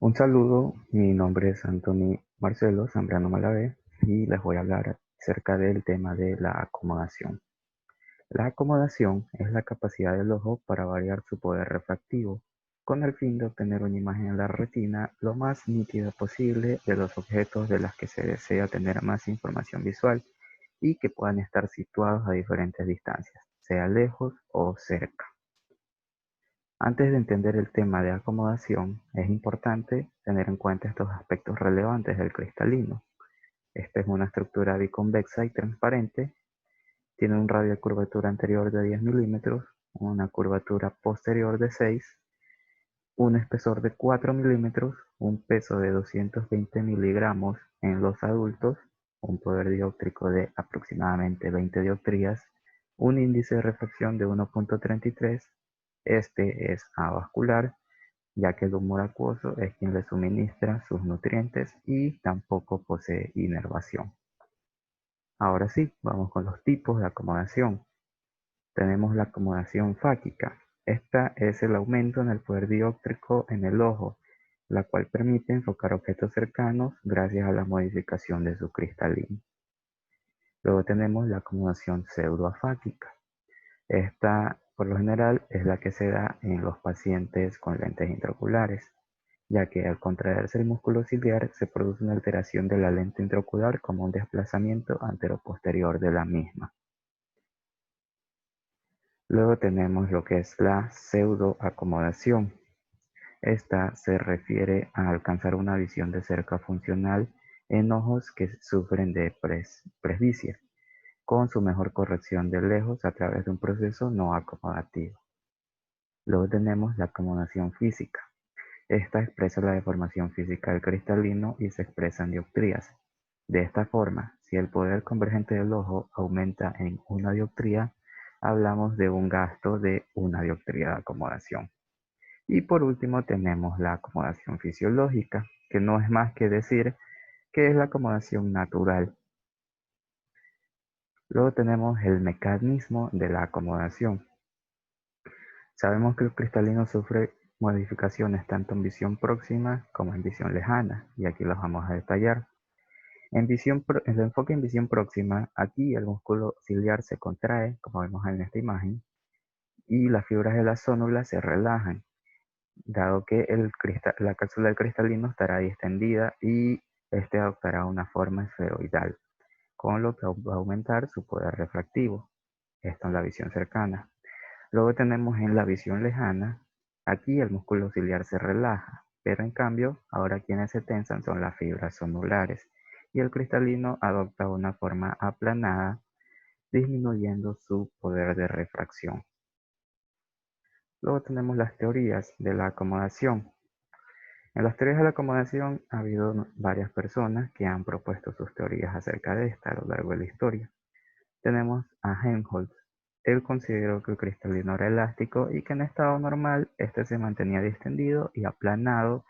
Un saludo, mi nombre es Anthony Marcelo Zambrano Malavé y les voy a hablar acerca del tema de la acomodación. La acomodación es la capacidad del ojo para variar su poder refractivo con el fin de obtener una imagen en la retina lo más nítida posible de los objetos de los que se desea tener más información visual y que puedan estar situados a diferentes distancias, sea lejos o cerca. Antes de entender el tema de acomodación, es importante tener en cuenta estos aspectos relevantes del cristalino. Esta es una estructura biconvexa y transparente, tiene un radio de curvatura anterior de 10 milímetros, una curvatura posterior de 6, un espesor de 4 milímetros, un peso de 220 miligramos en los adultos, un poder dióptrico de aproximadamente 20 dioptrías, un índice de refracción de 1.33. Este es avascular, ya que el humor acuoso es quien le suministra sus nutrientes y tampoco posee inervación. Ahora sí, vamos con los tipos de acomodación. Tenemos la acomodación fáquica. Esta es el aumento en el poder dióptrico en el ojo, la cual permite enfocar objetos cercanos gracias a la modificación de su cristalino. Luego tenemos la acomodación pseudoafáquica. Esta, por lo general, es la que se da en los pacientes con lentes intraoculares, ya que al contraerse el músculo ciliar se produce una alteración de la lente intraocular como un desplazamiento anteroposterior de la misma. Luego tenemos lo que es la pseudoacomodación. Esta se refiere a alcanzar una visión de cerca funcional en ojos que sufren de presbicia, con su mejor corrección de lejos a través de un proceso no acomodativo. Luego tenemos la acomodación física. Esta expresa la deformación física del cristalino y se expresa en dioptrías. De esta forma, si el poder convergente del ojo aumenta en una dioptría, hablamos de un gasto de una dioptría de acomodación. Y por último tenemos la acomodación fisiológica, que no es más que decir que es la acomodación natural. Luego tenemos el mecanismo de la acomodación. Sabemos que el cristalino sufre modificaciones tanto en visión próxima como en visión lejana, y aquí las vamos a detallar. En el enfoque en visión próxima, aquí el músculo ciliar se contrae, como vemos en esta imagen, y las fibras de la zónula se relajan, dado que la cápsula del cristalino estará distendida y este adoptará una forma esferoidal, con lo que va a aumentar su poder refractivo. Esto en la visión cercana. Luego tenemos en la visión lejana, aquí el músculo ciliar se relaja, pero en cambio, ahora quienes se tensan son las fibras zonulares y el cristalino adopta una forma aplanada, disminuyendo su poder de refracción. Luego tenemos las teorías de la acomodación. En las teorías de la acomodación ha habido varias personas que han propuesto sus teorías acerca de esta a lo largo de la historia. Tenemos a Helmholtz. Él consideró que el cristalino era elástico y que en estado normal este se mantenía distendido y aplanado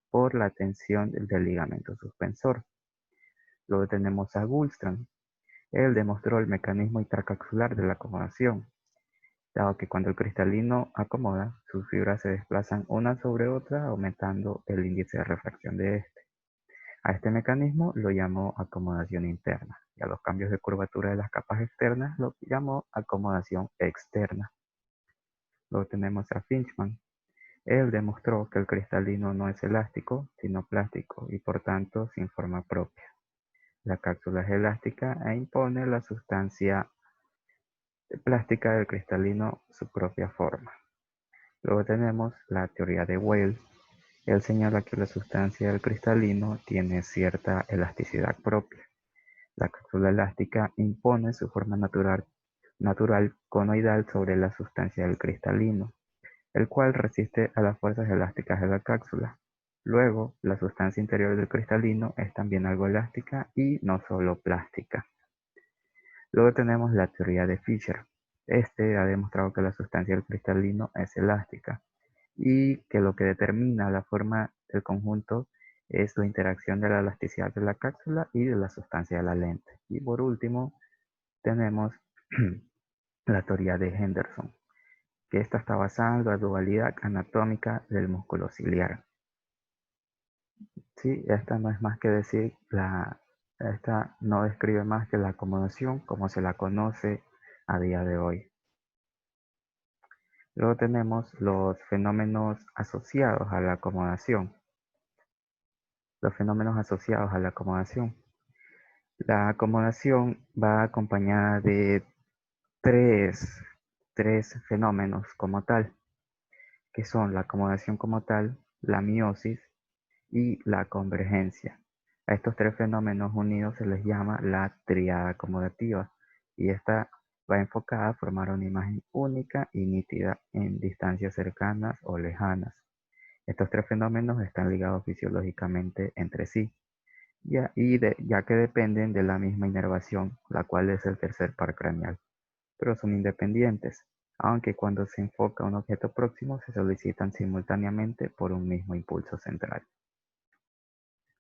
por la tensión del ligamento suspensor. Luego tenemos a Gullstrand. Él demostró el mecanismo intracapsular de la acomodación, dado que cuando el cristalino acomoda, sus fibras se desplazan una sobre otra, aumentando el índice de refracción de este. A este mecanismo lo llamó acomodación interna y a los cambios de curvatura de las capas externas lo llamó acomodación externa. Luego tenemos a Finchman. Él demostró que el cristalino no es elástico, sino plástico y por tanto sin forma propia. La cápsula es elástica e impone la sustancia plástica del cristalino su propia forma. Luego tenemos la teoría de Weyl. Él señala que la sustancia del cristalino tiene cierta elasticidad propia. La cápsula elástica impone su forma natural conoidal sobre la sustancia del cristalino, el cual resiste a las fuerzas elásticas de la cápsula. Luego, la sustancia interior del cristalino es también algo elástica y no solo plástica. Luego tenemos la teoría de Fischer. Este ha demostrado que la sustancia del cristalino es elástica y que lo que determina la forma del conjunto es la interacción de la elasticidad de la cápsula y de la sustancia de la lente. Y por último, tenemos la teoría de Henderson, que esta está basada en la dualidad anatómica del músculo ciliar. Sí, esta no es más que decir, esta no describe más que la acomodación como se la conoce a día de hoy. Luego tenemos los fenómenos asociados a la acomodación. Los fenómenos asociados a la acomodación. La acomodación va acompañada de tres, tres fenómenos como tal, que son la acomodación como tal, la meiosis y la convergencia. A estos tres fenómenos unidos se les llama la tríada acomodativa y esta va enfocada a formar una imagen única y nítida en distancias cercanas o lejanas. Estos tres fenómenos están ligados fisiológicamente entre sí, ya que dependen de la misma inervación, la cual es el tercer par craneal, pero son independientes, aunque cuando se enfoca a un objeto próximo se solicitan simultáneamente por un mismo impulso central.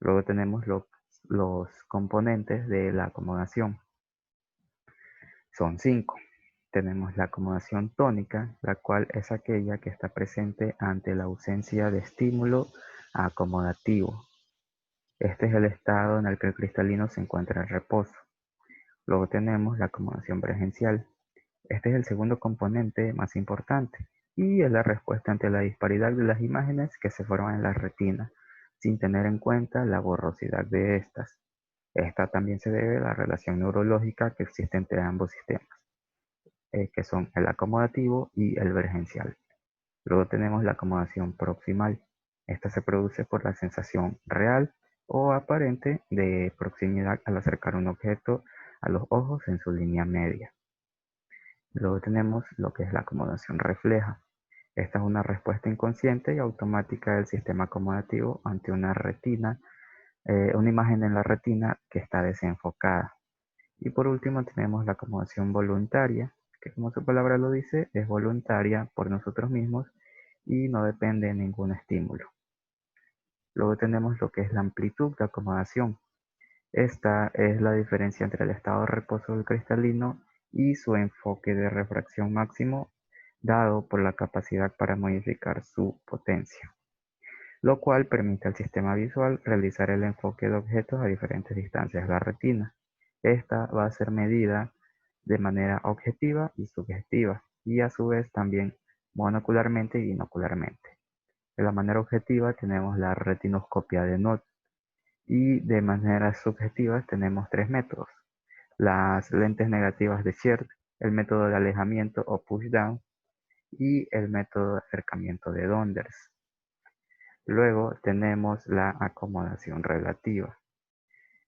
Luego tenemos los componentes de la acomodación. Son cinco. Tenemos la acomodación tónica, la cual es aquella que está presente ante la ausencia de estímulo acomodativo. Este es el estado en el que el cristalino se encuentra en reposo. Luego tenemos la acomodación presencial. Este es el segundo componente más importante y es la respuesta ante la disparidad de las imágenes que se forman en la retina, sin tener en cuenta la borrosidad de estas. Esta también se debe a la relación neurológica que existe entre ambos sistemas, que son el acomodativo y el vergencial. Luego tenemos la acomodación proximal. Esta se produce por la sensación real o aparente de proximidad al acercar un objeto a los ojos en su línea media. Luego tenemos lo que es la acomodación refleja. Esta es una respuesta inconsciente y automática del sistema acomodativo ante una imagen en la retina que está desenfocada. Y por último tenemos la acomodación voluntaria, que como su palabra lo dice, es voluntaria por nosotros mismos y no depende de ningún estímulo. Luego tenemos lo que es la amplitud de acomodación. Esta es la diferencia entre el estado de reposo del cristalino y su enfoque de refracción máximo dado por la capacidad para modificar su potencia, lo cual permite al sistema visual realizar el enfoque de objetos a diferentes distancias de la retina. Esta va a ser medida de manera objetiva y subjetiva, y a su vez también monocularmente y binocularmente. De la manera objetiva tenemos la retinoscopia de Nott y de manera subjetiva tenemos tres métodos: las lentes negativas de Scherdt, el método de alejamiento o push-down y el método de acercamiento de Donders. Luego tenemos la acomodación relativa.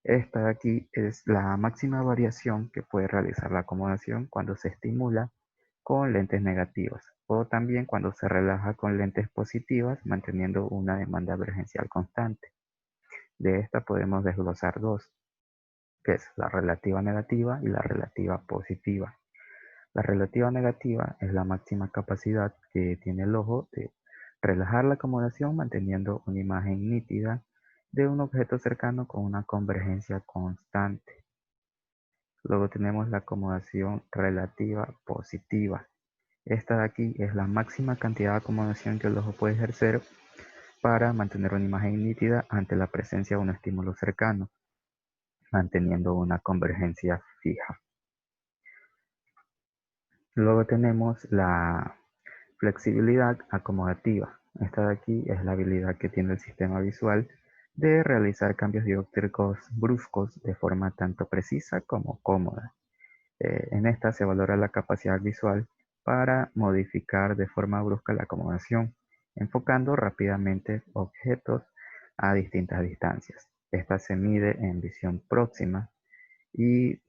Esta de aquí es la máxima variación que puede realizar la acomodación cuando se estimula con lentes negativas o también cuando se relaja con lentes positivas manteniendo una demanda emergencial constante. De esta podemos desglosar dos, que es la relativa negativa y la relativa positiva. La relativa negativa es la máxima capacidad que tiene el ojo de relajar la acomodación manteniendo una imagen nítida de un objeto cercano con una convergencia constante. Luego tenemos la acomodación relativa positiva. Esta de aquí es la máxima cantidad de acomodación que el ojo puede ejercer para mantener una imagen nítida ante la presencia de un estímulo cercano, manteniendo una convergencia fija. Luego tenemos la flexibilidad acomodativa. Esta de aquí es la habilidad que tiene el sistema visual de realizar cambios dioptrícos bruscos de forma tanto precisa como cómoda. En esta se valora la capacidad visual para modificar de forma brusca la acomodación, enfocando rápidamente objetos a distintas distancias. Esta se mide en visión próxima y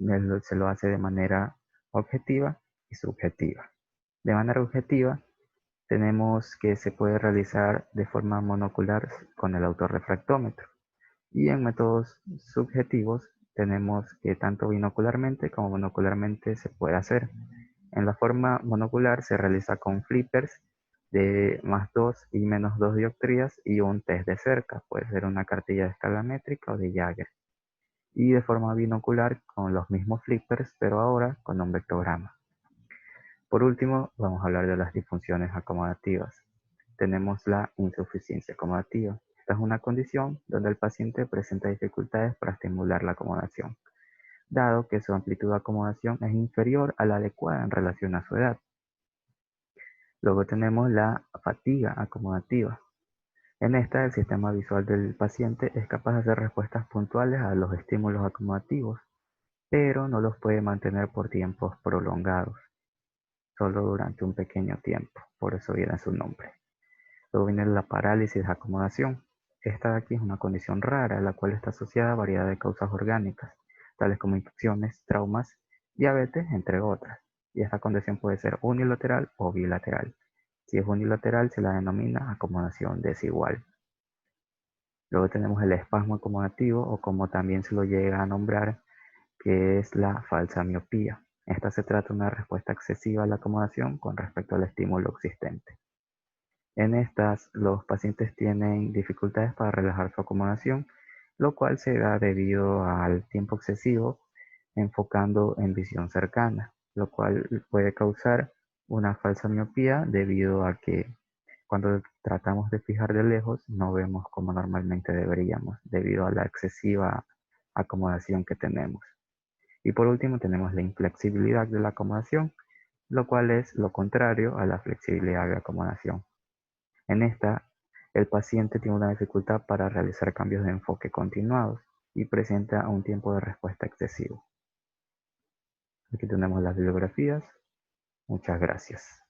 se lo hace de manera objetiva y subjetiva. De manera objetiva, tenemos que se puede realizar de forma monocular con el autorrefractómetro. Y en métodos subjetivos tenemos que tanto binocularmente como monocularmente se puede hacer. En la forma monocular se realiza con flippers de +2 y -2 dioptrías y un test de cerca, puede ser una cartilla de escala métrica o de Jagger. Y de forma binocular con los mismos flippers, pero ahora con un vectograma. Por último, vamos a hablar de las disfunciones acomodativas. Tenemos la insuficiencia acomodativa. Esta es una condición donde el paciente presenta dificultades para estimular la acomodación, dado que su amplitud de acomodación es inferior a la adecuada en relación a su edad. Luego tenemos la fatiga acomodativa. En esta, el sistema visual del paciente es capaz de hacer respuestas puntuales a los estímulos acomodativos, pero no los puede mantener por tiempos prolongados, solo durante un pequeño tiempo, por eso viene su nombre. Luego viene la parálisis de acomodación. Esta de aquí es una condición rara, la cual está asociada a variedad de causas orgánicas, tales como infecciones, traumas, diabetes, entre otras. Y esta condición puede ser unilateral o bilateral. Si es unilateral, se la denomina acomodación desigual. Luego tenemos el espasmo acomodativo, o como también se lo llega a nombrar, que es la falsa miopía. Esta se trata de una respuesta excesiva a la acomodación con respecto al estímulo existente. En estas, los pacientes tienen dificultades para relajar su acomodación, lo cual se da debido al tiempo excesivo enfocando en visión cercana, lo cual puede causar una falsa miopía debido a que cuando tratamos de fijar de lejos no vemos como normalmente deberíamos, debido a la excesiva acomodación que tenemos. Y por último tenemos la inflexibilidad de la acomodación, lo cual es lo contrario a la flexibilidad de acomodación. En esta, el paciente tiene una dificultad para realizar cambios de enfoque continuados y presenta un tiempo de respuesta excesivo. Aquí tenemos las bibliografías. Muchas gracias.